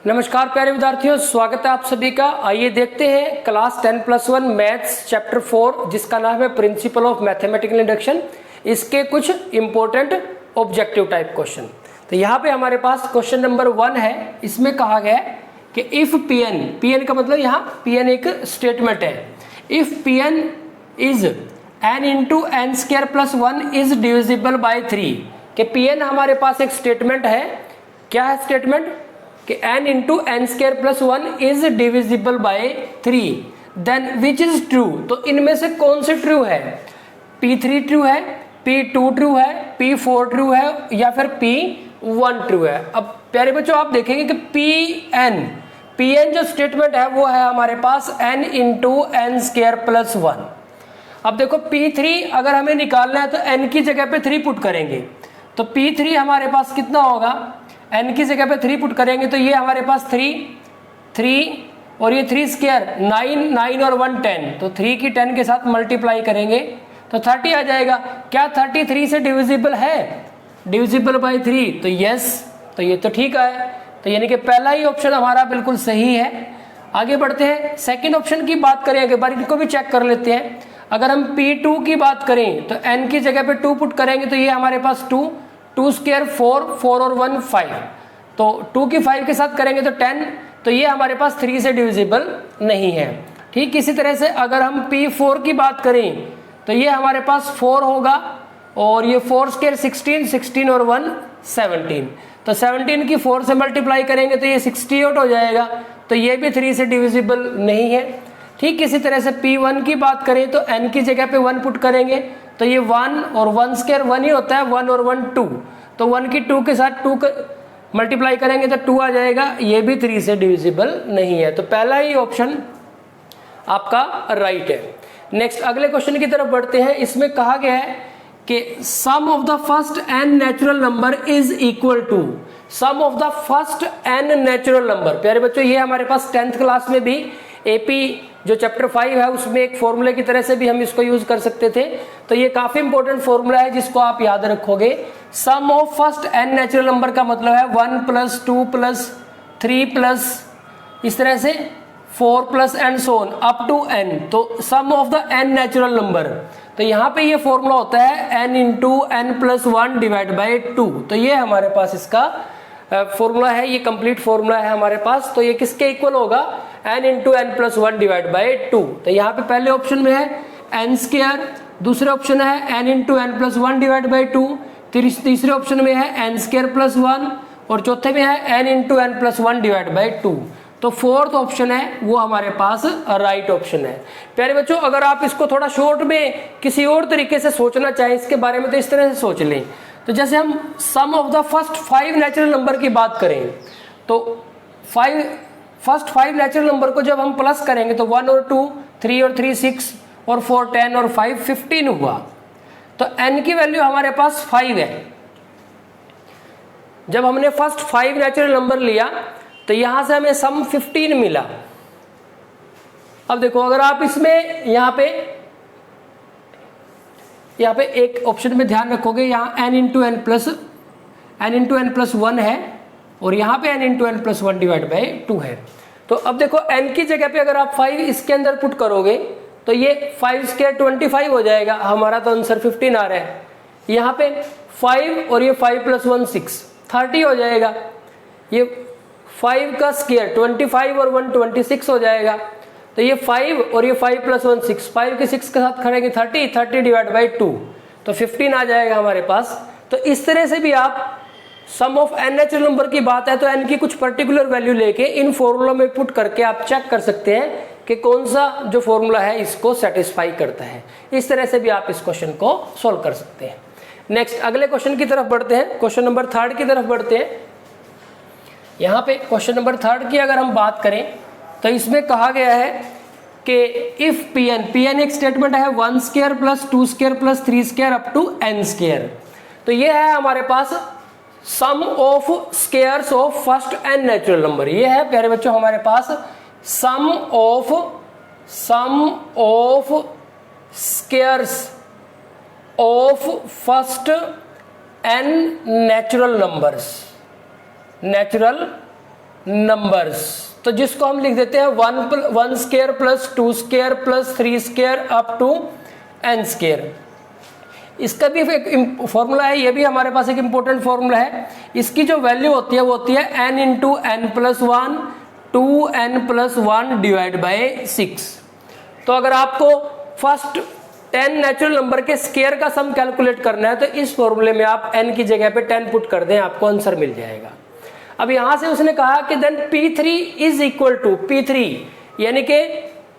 नमस्कार प्यारे विद्यार्थियों, स्वागत है आप सभी का। आइए देखते हैं क्लास 10+1 मैथ्स चैप्टर 4 जिसका नाम है प्रिंसिपल ऑफ मैथमेटिकल इंडक्शन। इसके कुछ इंपॉर्टेंट ऑब्जेक्टिव टाइप क्वेश्चन। तो यहाँ पे हमारे पास क्वेश्चन नंबर 1 है। इसमें कहा गया है कि इफ पी एन का मतलब यहाँ पी एन एक स्टेटमेंट है। If P n is n into n square plus 1 is divisible by 3, कि पी एन हमारे पास एक स्टेटमेंट है। क्या है स्टेटमेंट? कि n into n square plus 1 is divisible by 3, then which is true. तो इनमें से कौन से ट्रू है? P3 ट्रू है, P2 ट्रू है, P4 ट्रू है या फिर P1 ट्रू है। अब प्यारे बच्चों आप देखेंगे कि Pn जो स्टेटमेंट है वो है हमारे पास n into n square plus 1। अब देखो P3 अगर हमें निकालना है तो n की जगह पे 3 पुट करेंगे, तो P3 हमारे पास कितना होगा? n की जगह पे 3 पुट करेंगे तो ये हमारे पास 3 और ये 3 स्क्वायर 9 और 1 10, तो 3 की 10 के साथ मल्टीप्लाई करेंगे तो 30 आ जाएगा। क्या 33 से डिविजिबल है? डिविजिबल बाई 3, तो यस, तो ये तो ठीक है। तो यानी कि पहला ही ऑप्शन हमारा बिल्कुल सही है। आगे बढ़ते हैं, सेकेंड ऑप्शन की बात करें, एक बार इनको भी चेक कर लेते हैं। अगर हम P2 की बात करें तो n की जगह पे 2 पुट करेंगे तो ये हमारे पास 2 स्क्वायर 4 और 1 5, तो 2 की 5 के साथ करेंगे तो 10, तो ये हमारे पास 3 से डिविजिबल नहीं है। ठीक इसी तरह से अगर हम P4 की बात करें तो ये हमारे पास 4 होगा और ये 4 स्क्वायर 16 और 1 17, तो 17 की 4 से मल्टीप्लाई करेंगे तो ये 68 हो जाएगा, तो ये भी 3 से डिविजिबल नहीं है। ठीक इसी तरह से P1 की बात करें तो n की जगह पे 1 पुट करेंगे तो ये 1 और 1 स्क्वायर 1 ही होता है, 1 और 1 2, तो 1 की 2 के साथ 2 मल्टीप्लाई करेंगे तो 2 आ जाएगा, ये भी 3 से डिविजिबल नहीं है। तो पहला ही ऑप्शन आपका राइट है। नेक्स्ट अगले क्वेश्चन की तरफ बढ़ते हैं। इसमें कहा गया है कि sum of the first n natural number is equal to sum of the first n natural number. प्यारे बच्चों ये हमारे पास 10th क्लास में भी एपी जो चैप्टर 5 है उसमें एक फॉर्मूले की तरह से भी हम इसको यूज कर सकते थे, तो ये काफी इंपॉर्टेंट फॉर्मूला है जिसको आप याद रखोगे। Sum of first n natural number का मतलब है 1 प्लस 2 प्लस 3 प्लस इस तरह से 4 plus and so on up to n, तो sum of the n natural number. तो यहाँ पे ये फॉर्मूला होता है n into n plus 1 divide by 2, तो ये हमारे पास इसका फॉर्मूला है, ये कंप्लीट फॉर्मूला है हमारे पास। तो ये किसके इक्वल होगा? n into n plus 1 divide by 2। तो यहाँ पे पहले ऑप्शन में है एन स्क्वायर, दूसरे ऑप्शन है n into n plus 1 divide by 2, तीसरे ऑप्शन में है एन स्क्वायर प्लस 1 और चौथे में है n into n plus 1 divide by 2। तो फोर्थ ऑप्शन है वो हमारे पास राइट ऑप्शन है। प्यारे बच्चों अगर आप इसको थोड़ा शॉर्ट में किसी और तरीके से सोचना चाहें इसके बारे में तो इस तरह से सोच लें। तो जैसे हम sum of the first 5 natural number की बात करें तो फर्स्ट 5 नेचुरल नंबर को जब हम प्लस करेंगे तो 1 और 2 3 और 3 6 और 4 10 और 5 15 हुआ, तो n की वैल्यू हमारे पास 5 है। जब हमने फर्स्ट 5 नेचुरल नंबर लिया तो यहां से हमें सम 15 मिला। अब देखो अगर आप इसमें यहाँ पे एक ऑप्शन में ध्यान रखोगे, यहाँ n इंटू एन प्लस 1 है और यहाँ पे n into n plus 1 divide by 2 है। तो अब देखो n की जगह पे अगर आप 5 इसके अंदर पुट करोगे तो ये 5 स्क्वायर 25 हो जाएगा, हमारा तो आंसर 15 आ रहा है। यहाँ पे 5 और ये 5 प्लस 1 6 30 हो जाएगा, ये 5 का स्क्वायर 25 और 1 26 हो जाएगा, तो ये 5 और ये 5 प्लस 1 6, 5 के 6 के साथ करेंगे 30 डिवाइड बाई 2, तो 15 आ जाएगा हमारे पास। तो इस तरह से भी आप सम ऑफ n नेचुरल नंबर की बात है तो n की कुछ पर्टिकुलर वैल्यू लेके इन फॉर्मूला में पुट करके आप चेक कर सकते हैं कि कौन सा जो फॉर्मूला है इसको सेटिस्फाई करता है। इस तरह से भी आप इस क्वेश्चन को सॉल्व कर सकते हैं। नेक्स्ट अगले क्वेश्चन की तरफ बढ़ते हैं, क्वेश्चन नंबर 3 की तरफ बढ़ते हैं। यहाँ पे क्वेश्चन नंबर 3 की अगर हम बात करें तो इसमें कहा गया है कि इफ पी एन एक स्टेटमेंट है 1 square plus 2 square plus 3 square up to n square. तो ये है हमारे पास sum of squares of first n natural number. ये है प्यारे बच्चों हमारे पास sum of squares of first n natural numbers. तो जिसको हम लिख देते हैं 1 square plus 2 square plus 3 square up to n square. इसका भी एक फॉर्मूला है, ये भी हमारे पास एक इंपॉर्टेंट फॉर्मूला है। इसकी जो वैल्यू होती है वो होती है n into n plus 1 2n plus 1 divide by 6। तो अगर आपको फर्स्ट 10 नेचुरल नंबर के स्क्वायर का सम कैलकुलेट करना है तो इस फॉर्मूले में आप n की जगह पे 10 पुट कर दें, आपको आंसर मिल जाएगा। अब यहां से उसने कहा कि then P3 is equal to P3, यानी कि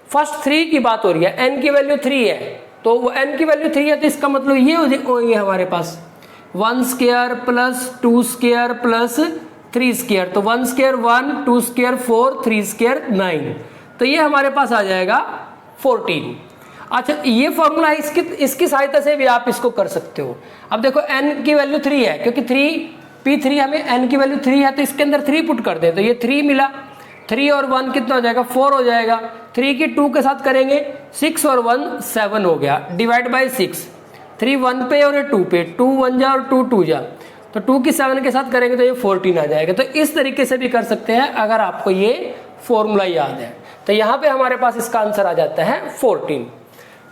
फर्स्ट 3 की बात हो रही है, n की वैल्यू 3 है, तो वो n की वैल्यू 3 है, तो इसका मतलब ये होगी हमारे पास 1 square plus 2 square plus 3 square, तो 1 स्क्वायर 1 2 स्क्वायर 4 3 स्क्वायर 9, तो ये हमारे पास आ जाएगा 14। अच्छा, ये फॉर्मूला है, इसकी सहायता से भी आप इसको कर सकते हो। अब देखो n की वैल्यू 3 है, क्योंकि P3 हमें n की वैल्यू 3 है, तो इसके अंदर 3 पुट कर दें, तो ये 3 मिला, 3 और 1 कितना हो जाएगा 4 हो जाएगा, 3 की 2 के साथ करेंगे 6 और 1 7 हो गया, डिवाइड बाई 6, 3 1 पे और ये 2 पे, 2 1 जा और 2 2 जा, तो 2 की 7 के साथ करेंगे तो ये 14 आ जाएगा। तो इस तरीके से भी कर सकते हैं अगर आपको ये फॉर्मूला याद है। तो यहाँ पे हमारे पास इसका आंसर आ जाता है 14।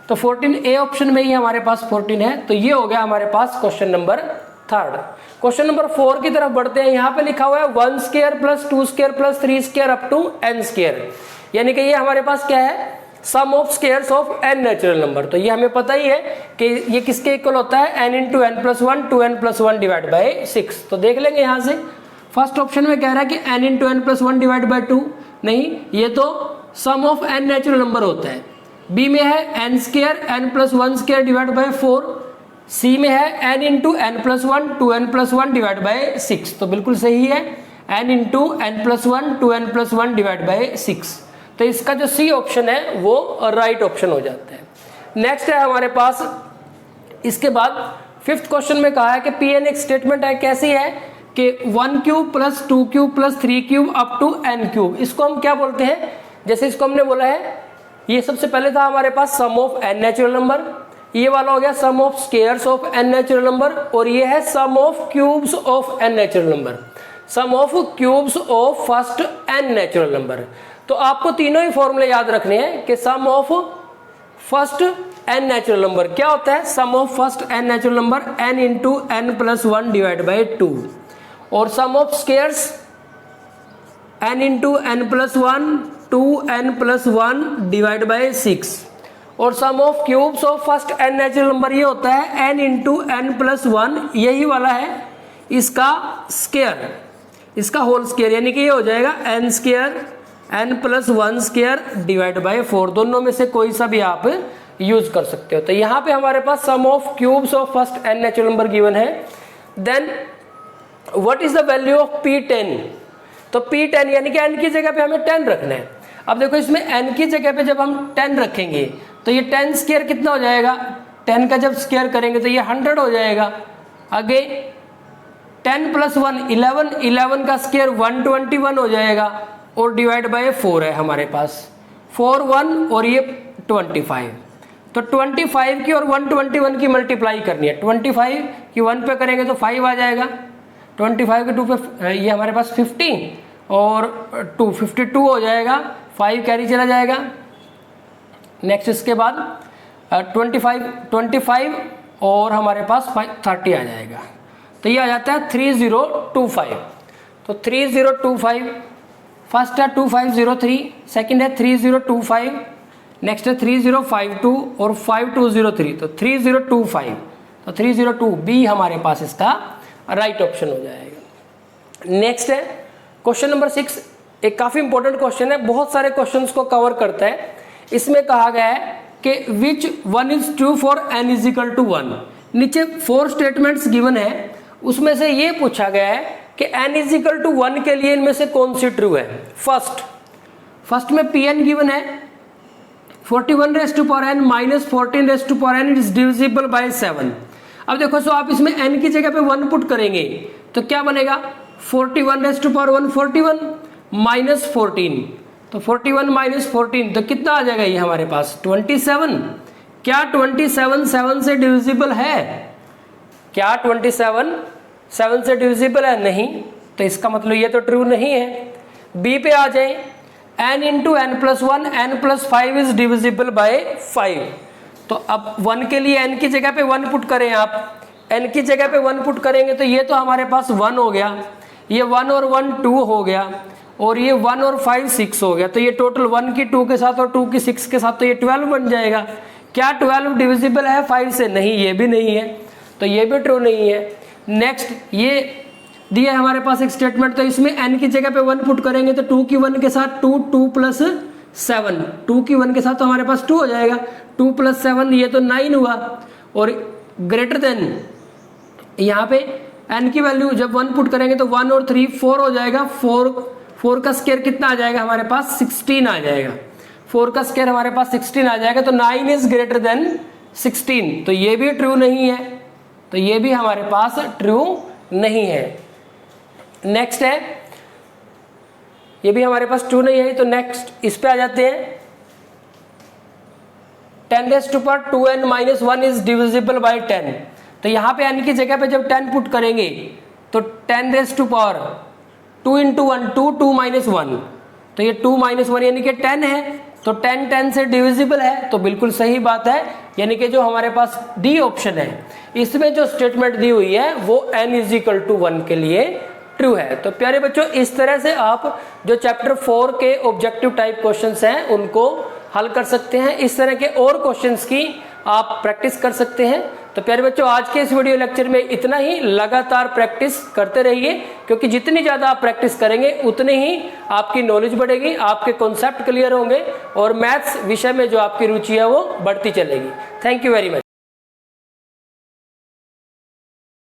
तो 14 ए ऑप्शन में ही हमारे पास 14 है। तो ये हो गया हमारे पास क्वेश्चन नंबर 3। क्वेश्चन नंबर 4 की तरफ बढ़ते हैं। यहाँ पे लिखा हुआ है 1 square plus 2 square plus 3 square up to n square, यानी कि ये हमारे पास क्या है, sum of squares of n natural number. तो ये हमें पता ही है कि ये किसके इक्वल होता है, n into n plus 1 2n plus 1 divide by 6। तो देख लेंगे यहाँ से, फर्स्ट ऑप्शन में कह रहा है कि n into n plus 1 divide by 2, नहीं, ये तो sum of n natural number होता है। बी में है n square n plus 1 square divide by 4, सी में है n into n plus 1 2n plus 1 divide by 6, तो बिल्कुल सही है, n into n plus 1 2n plus 1 divide by 6। तो इसका जो सी ऑप्शन है वो राइट ऑप्शन हो जाता है। नेक्स्ट है हमारे पास, इसके बाद 5th क्वेश्चन में कहा है कि Pn एक स्टेटमेंट है, कैसी है कि 1 cube plus 2 cube plus 3 cube up to n cube. इसको हम क्या बोलते हैं, जैसे इसको हमने बोला है, ये सबसे पहले था हमारे पास sum of n natural number, ये वाला हो गया sum of squares of n natural number, और ये है sum of cubes of n natural number, sum of cubes of first n natural number. तो आपको तीनों ही फॉर्मूले याद रखने हैं कि sum of first n natural number क्या होता है, sum of first n natural number n into n plus 1 divide by 2, और sum of squares n into n plus 1 2n plus 1 divide by 6, और sum of cubes of first n natural number ये होता है n into n plus 1, यही वाला है इसका square, इसका होल स्क्वायर, यानी कि ये हो जाएगा n square n plus 1 square divide by 4। दोनों में से कोई सा भी आप यूज कर सकते हो। तो यहाँ पे हमारे पास sum of cubes of first n natural number given है। Then what is the value of P10, तो P10 यानी कि n की जगह पे हमें 10 रखना है। अब देखो इसमें n की जगह पे जब हम 10 रखेंगे तो ये 10 स्क्वायर कितना हो जाएगा, 10 का जब स्क्वायर करेंगे तो ये 100 हो जाएगा। आगे 10 प्लस 1 11, 11 का स्क्वायर 121 हो जाएगा, और डिवाइड बाय 4 है हमारे पास, 4 1 और ये 25, तो 25 की और 121 की मल्टीप्लाई करनी है। 25 की 1 पे करेंगे तो 5 आ जाएगा, 25 के 2 पे ये हमारे पास 50 और 2 52 हो जाएगा, 5 कैरी चला जाएगा। नेक्स्ट इसके बाद 25 और हमारे पास 30 आ जाएगा, तो ये आ जाता है 3025। तो 3025, फर्स्ट है 2503, सेकंड है 3025, नेक्स्ट है 3052 और 5203, तो 3025, तो 302 बी हमारे पास इसका राइट ऑप्शन हो जाएगा। नेक्स्ट है क्वेश्चन नंबर 6, एक काफी इंपॉर्टेंट क्वेश्चन है, बहुत सारे क्वेश्चंस को कवर करता है। इसमें कहा गया है कि which one is true for n is equal to 1। नीचे 4 स्टेटमेंट्स गिवन है, उसमें से ये पूछा गया है कि n इज इक्वल टू 1 के लिए इनमें से कौन सी ट्रू है। फर्स्ट में Pn गिवन है 41 raise to power n minus 14 raise to power n is divisible by 7। अब देखो सो आप इसमें n की जगह पे 1 पुट करेंगे तो क्या बनेगा, 41 रेज़ टू पावर 1 41 माइनस 14, तो 41 माइनस 14 तो कितना आ जाएगा ये हमारे पास 27। क्या 27 7 से डिविजिबल है, क्या 27 7 से डिविजिबल है, नहीं, तो इसका मतलब ये तो ट्रू नहीं है। बी पे आ जाए, n into n plus one, n plus 5 is divisible by 5। तो अब 1 के लिए n की जगह पे 1 पुट करें आप, n की जगह पे 1 पुट करेंगे तो ये तो हमारे पास 1 हो गया, ये 1 और 1 2 हो गया, और ये 1 और 5 6 हो गया। तो ये टोटल 1 की 2 के साथ और 2 की 6 के साथ तो ये 12 बन जाएगा। क्या 12 डिविजिबल है 5 से? नहीं, ये भी नहीं है, तो ये भी ट्रू नहीं है। नेक्स्ट, ये दिया है हमारे पास एक स्टेटमेंट, तो इसमें n की जगह पे 1 पुट करेंगे तो 2 की 1 के साथ 2, 2 प्लस 7, 2 की 1 के साथ तो हमारे पास 2 हो जाएगा, 2 प्लस 7 ये तो 9 हुआ। और ग्रेटर देन यहाँ पे n की वैल्यू जब 1 पुट करेंगे तो 1 और 3 4 हो जाएगा, 4 का स्क्वायर कितना आ जाएगा हमारे पास? 16 आ जाएगा, 4 का स्क्वायर हमारे पास 16 आ जाएगा। तो 9 इज ग्रेटर देन 16, तो ये भी ट्रू नहीं है, तो ये भी हमारे पास ट्रू नहीं है। नेक्स्ट है, ये भी हमारे पास ट्रू नहीं है, तो नेक्स्ट इस पे आ जाते हैं। 10 raise to power 2n minus 1 is divisible by 10। तो यहाँ पे n की जगह पे जब 10 पुट करेंगे तो 10 raise to power 2 into 1 2, 2 minus 1, तो ये 2 माइनस 1 यानी कि 10 है, तो 10 10 से डिविजिबल है, तो बिल्कुल सही बात है। यानी कि जो हमारे पास डी ऑप्शन है, इसमें जो स्टेटमेंट दी हुई है वो n इज इक्वल टू 1 के लिए ट्रू है। तो प्यारे बच्चों, इस तरह से आप जो चैप्टर 4 के ऑब्जेक्टिव टाइप क्वेश्चंस हैं उनको हल कर सकते हैं। इस तरह के और क्वेश्चंस की आप प्रैक्टिस कर सकते हैं। तो प्यारे बच्चों, आज के इस वीडियो लेक्चर में इतना ही। लगातार प्रैक्टिस करते रहिए, क्योंकि जितनी ज़्यादा आप प्रैक्टिस करेंगे उतनी ही आपकी नॉलेज बढ़ेगी, आपके कॉन्सेप्ट क्लियर होंगे और मैथ्स विषय में जो आपकी रुचि है वो बढ़ती चलेगी। Thank you very much.